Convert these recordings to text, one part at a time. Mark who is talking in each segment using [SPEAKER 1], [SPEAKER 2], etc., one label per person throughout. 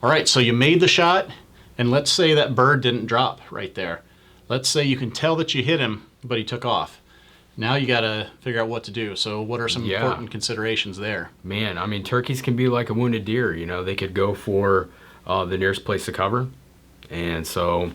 [SPEAKER 1] All right, so you made the shot, and let's say that bird didn't drop right there. Let's say you can tell that you hit him, but he took off. Now you got to figure out what to do. So what are some important considerations there?
[SPEAKER 2] Man, I mean, turkeys can be like a wounded deer. You know, they could go for the nearest place to cover. And so,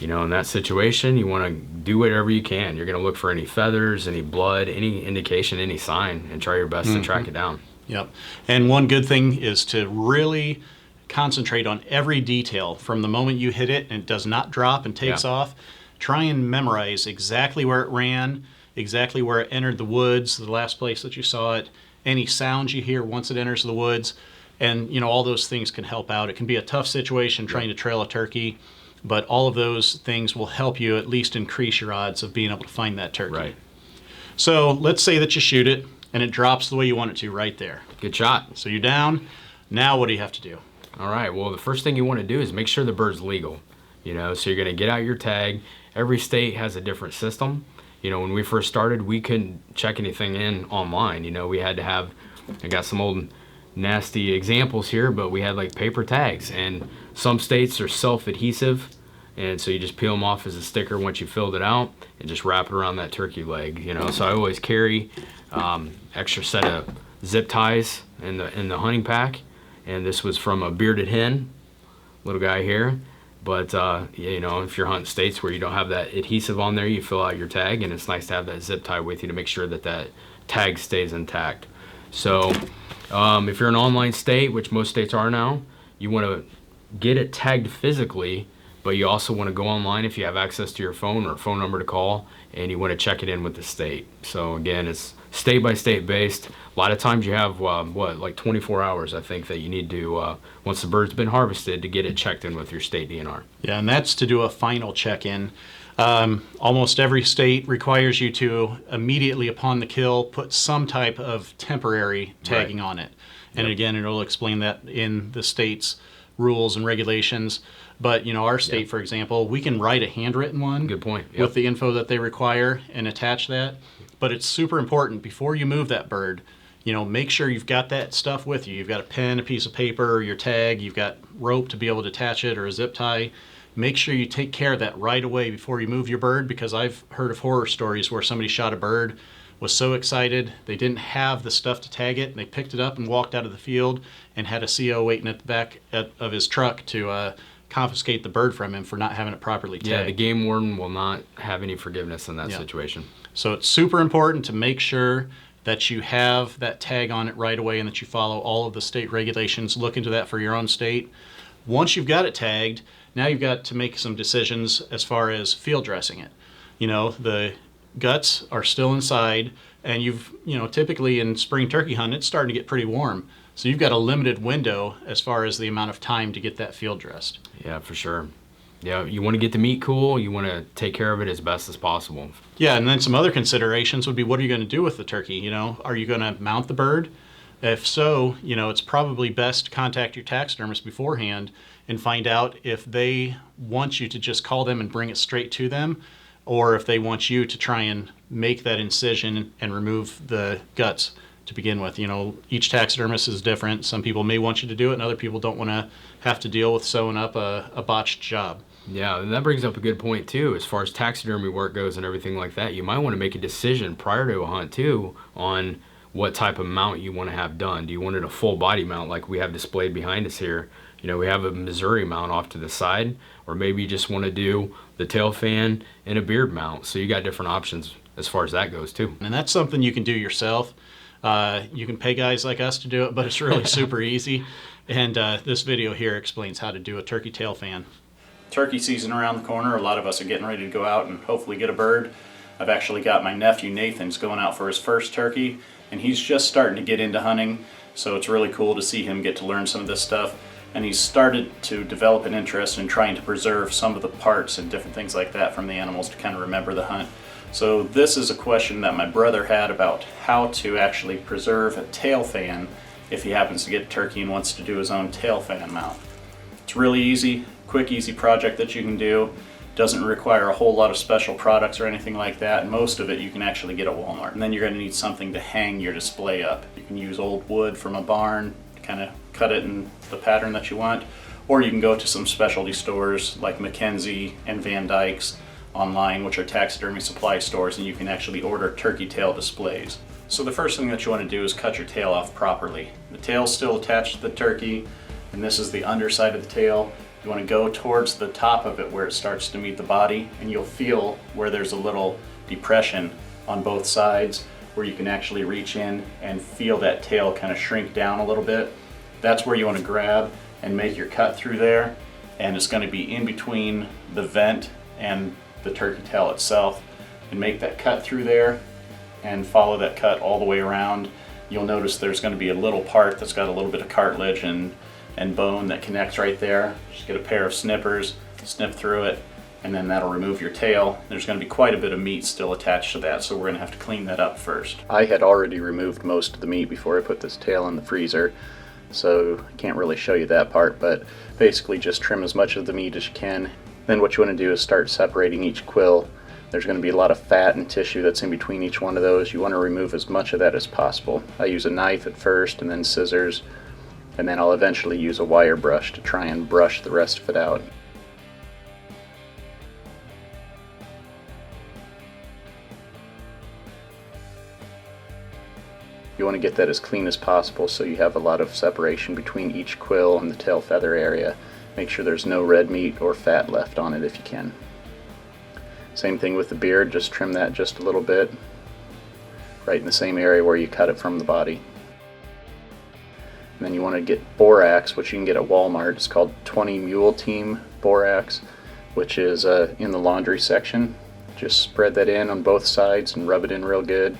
[SPEAKER 2] you know, in that situation, you want to do whatever you can. You're going to look for any feathers, any blood, any indication, any sign, and try your best to track it down.
[SPEAKER 1] Yep. And one good thing is to really concentrate on every detail from the moment you hit it and it does not drop and takes off. Try and memorize exactly where it ran, exactly where it entered the woods, the last place that you saw it, any sounds you hear once it enters the woods. And, you know, all those things can help out. It can be a tough situation trying to trail a turkey, but all of those things will help you at least increase your odds of being able to find that turkey.
[SPEAKER 2] Right.
[SPEAKER 1] So let's say that you shoot it and it drops the way you want it to right there.
[SPEAKER 2] Good shot.
[SPEAKER 1] So you're down. Now what do you have to do?
[SPEAKER 2] All right. Well, the first thing you want to do is make sure the bird's legal. You know, so you're going to get out your tag. Every state has a different system. You know, when we first started, we couldn't check anything in online. You know, we had to have, I got some old nasty examples here, but we had like paper tags, and some states are self-adhesive, and so you just peel them off as a sticker once you filled it out and just wrap it around that turkey leg. You know, so I always carry extra set of zip ties in the hunting pack, and this was from a bearded hen, little guy here. But you know, if you're hunting states where you don't have that adhesive on there, you fill out your tag, and it's nice to have that zip tie with you to make sure that that tag stays intact. So if you're an online state, which most states are now, you want to get it tagged physically, but you also want to go online if you have access to your phone or a phone number to call, and you want to check it in with the state. So again, it's state by state based. A lot of times you have like 24 hours, I think, that you need to once the bird's been harvested to get it checked in with your state DNR.
[SPEAKER 1] Yeah, and that's to do a final check-in. Almost every state requires you to immediately upon the kill put some type of temporary tagging on it. And again, it'll explain that in the state's rules and regulations. But, you know, our state, for example, we can write a handwritten one.
[SPEAKER 2] Good point.
[SPEAKER 1] With the info that they require and attach that. But it's super important before you move that bird, you know, make sure you've got that stuff with you. You've got a pen, a piece of paper, your tag, you've got rope to be able to attach it or a zip tie. Make sure you take care of that right away before you move your bird, because I've heard of horror stories where somebody shot a bird, was so excited, they didn't have the stuff to tag it, and they picked it up and walked out of the field and had a CO waiting at the back of his truck to confiscate the bird from him for not having it properly tagged.
[SPEAKER 2] Yeah, the game warden will not have any forgiveness in that situation.
[SPEAKER 1] So it's super important to make sure that you have that tag on it right away and that you follow all of the state regulations. Look into that for your own state. Once you've got it tagged, now you've got to make some decisions as far as field dressing it. You know, the guts are still inside, and you know, typically in spring turkey hunting, it's starting to get pretty warm. So you've got a limited window as far as the amount of time to get that field dressed.
[SPEAKER 2] Yeah, for sure. Yeah, you want to get the meat cool. You want to take care of it as best as possible.
[SPEAKER 1] Yeah, and then some other considerations would be, what are you going to do with the turkey? You know, are you going to mount the bird? If so, you know, it's probably best to contact your taxidermist beforehand and find out if they want you to just call them and bring it straight to them, or if they want you to try and make that incision and remove the guts to begin with. You know, each taxidermist is different. Some people may want you to do it, and other people don't want to have to deal with sewing up a botched job.
[SPEAKER 2] Yeah, and that brings up a good point too. As far as taxidermy work goes and everything like that, you might want to make a decision prior to a hunt too on what type of mount you want to have done. Do you want it a full body mount like we have displayed behind us here? You know, we have a Missouri mount off to the side, or maybe you just want to do the tail fan and a beard mount. So you got different options as far as that goes too.
[SPEAKER 1] And that's something you can do yourself. You can pay guys like us to do it, but it's really super easy. And this video here explains how to do a turkey tail fan. Turkey season around the corner. A lot of us are getting ready to go out and hopefully get a bird. I've actually got my nephew Nathan's going out for his first turkey, and he's just starting to get into hunting, so it's really cool to see him get to learn some of this stuff. And he's started to develop an interest in trying to preserve some of the parts and different things like that from the animals to kind of remember the hunt. So this is a question that my brother had about how to actually preserve a tail fan if he happens to get a turkey and wants to do his own tail fan mount. It's really easy, quick, easy project that you can do. Doesn't require a whole lot of special products or anything like that. Most of it you can actually get at Walmart. And then you're going to need something to hang your display up. You can use old wood from a barn to kind of cut it in the pattern that you want. Or you can go to some specialty stores like Mackenzie and Van Dyke's online, which are taxidermy supply stores, and you can actually order turkey tail displays. So the first thing that you want to do is cut your tail off properly. The tail's still attached to the turkey, and this is the underside of the tail. You want to go towards the top of it where it starts to meet the body, and you'll feel where there's a little depression on both sides where you can actually reach in and feel that tail kind of shrink down a little bit. That's where you want to grab and make your cut through there, and it's going to be in between the vent and the turkey tail itself, and make that cut through there and follow that cut all the way around. You'll notice there's going to be a little part that's got a little bit of cartilage and bone that connects right there. Just get a pair of snippers, snip through it, and then that'll remove your tail. There's going to be quite a bit of meat still attached to that, so we're going to have to clean that up first. I had already removed most of the meat before I put this tail in the freezer, so I can't really show you that part, but basically just trim as much of the meat as you can. Then what you want to do is start separating each quill. There's going to be a lot of fat and tissue that's in between each one of those. You want to remove as much of that as possible. I use a knife at first and then scissors, and then I'll eventually use a wire brush to try and brush the rest of it out. You want to get that as clean as possible so you have a lot of separation between each quill and the tail feather area. Make sure there's no red meat or fat left on it if you can. Same thing with the beard, just trim that just a little bit, right in the same area where you cut it from the body. And then you want to get borax, which you can get at Walmart. It's called 20 Mule Team Borax, which is in the laundry section. Just spread that in on both sides and rub it in real good.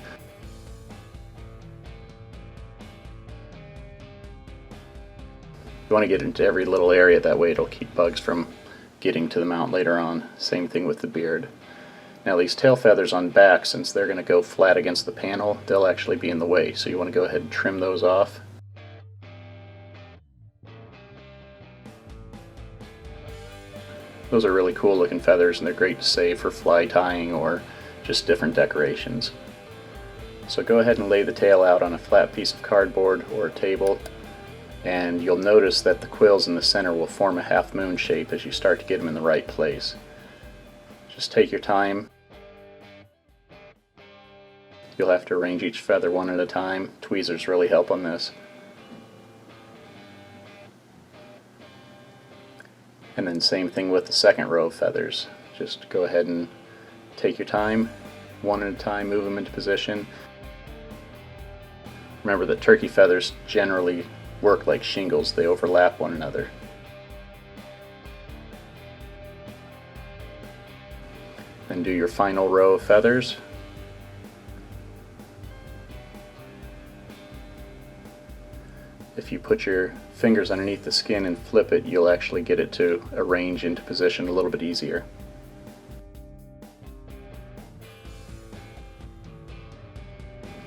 [SPEAKER 1] You want to get into every little area, that way it'll keep bugs from getting to the mount later on. Same thing with the beard. Now these tail feathers on back, since they're going to go flat against the panel, they'll actually be in the way, so you want to go ahead and trim those off. Those are really cool looking feathers, and they're great to save for fly tying or just different decorations. So go ahead and lay the tail out on a flat piece of cardboard or a table, and you'll notice that the quills in the center will form a half moon shape as you start to get them in the right place. Just take your time. You'll have to arrange each feather one at a time. Tweezers really help on this. And then same thing with the second row of feathers. Just go ahead and take your time, one at a time, move them into position. Remember that turkey feathers generally work like shingles, they overlap one another. Then do your final row of feathers. If you put your fingers underneath the skin and flip it, you'll actually get it to arrange into position a little bit easier.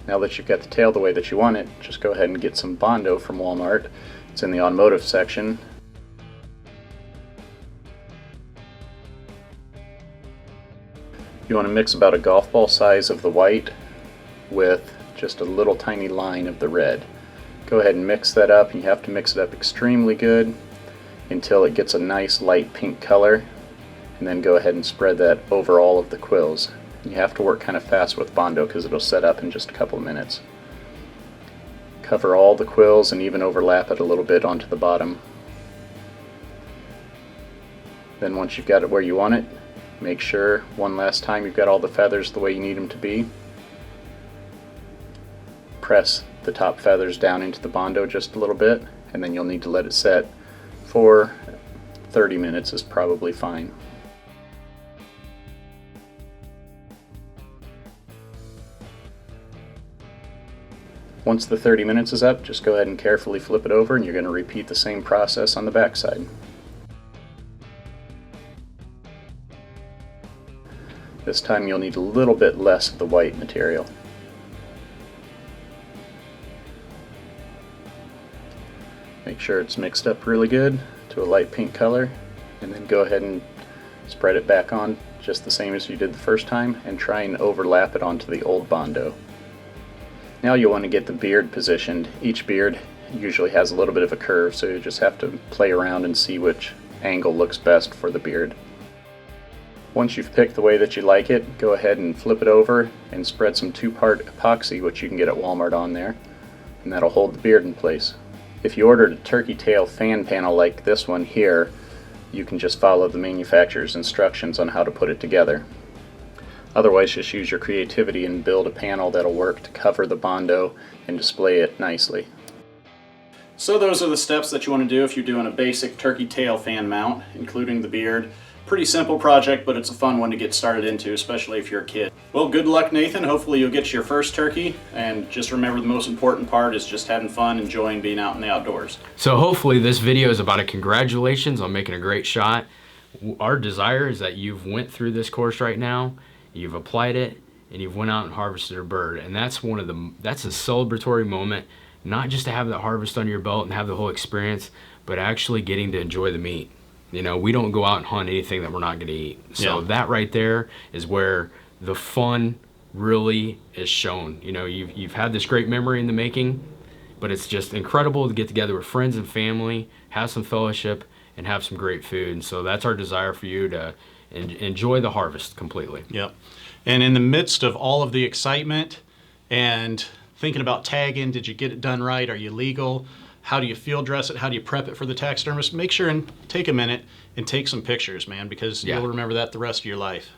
[SPEAKER 1] Now that you've got the tail the way that you want it, just go ahead and get some Bondo from Walmart. It's in the automotive section. You want to mix about a golf ball size of the white with just a little tiny line of the red. Go ahead and mix that up, and you have to mix it up extremely good until it gets a nice light pink color, and then go ahead and spread that over all of the quills. You have to work kind of fast with Bondo because it'll set up in just a couple of minutes. Cover all the quills and even overlap it a little bit onto the bottom. Then once you've got it where you want it, make sure one last time you've got all the feathers the way you need them to be. Press the top feathers down into the Bondo just a little bit, and then you'll need to let it set for 30 minutes is probably fine. Once the 30 minutes is up, just go ahead and carefully flip it over, and you're going to repeat the same process on the back side. This time you'll need a little bit less of the white material. Make sure it's mixed up really good to a light pink color, and then go ahead and spread it back on just the same as you did the first time, and try and overlap it onto the old Bondo. Now you'll want to get the beard positioned. Each beard
[SPEAKER 3] usually has a little bit of a curve, so you just have to play around and see which angle looks best for the beard. Once you've picked the way that you like it, go ahead and flip it over and spread some 2-part epoxy, which you can get at Walmart on there, and that'll hold the beard in place. If you ordered a turkey tail fan panel like this one here, you can just follow the manufacturer's instructions on how to put it together. Otherwise, just use your creativity and build a panel that'll work to cover the Bondo and display it nicely.
[SPEAKER 1] So those are the steps that you want to do if you're doing a basic turkey tail fan mount, including the beard. Pretty simple project, but it's a fun one to get started into, especially if you're a kid. Well, good luck, Nathan. Hopefully you'll get your first turkey, and just remember the most important part is just having fun, enjoying being out in the outdoors.
[SPEAKER 2] So hopefully this video is about a congratulations on making a great shot. Our desire is that you've went through this course right now, you've applied it, and you've went out and harvested a bird. And that's that's a celebratory moment, not just to have that harvest under your belt and have the whole experience, but actually getting to enjoy the meat. You know, we don't go out and hunt anything that we're not going to eat. So that right there is where the fun really is shown. You know, you've had this great memory in the making, but it's just incredible to get together with friends and family, have some fellowship, and have some great food. And so that's our desire for you to enjoy the harvest completely.
[SPEAKER 1] Yep. And in the midst of all of the excitement and thinking about tagging, did you get it done right? Are you legal? How do you field dress it? How do you prep it for the taxidermist? Make sure and take a minute and take some pictures, man, because you'll remember that the rest of your life.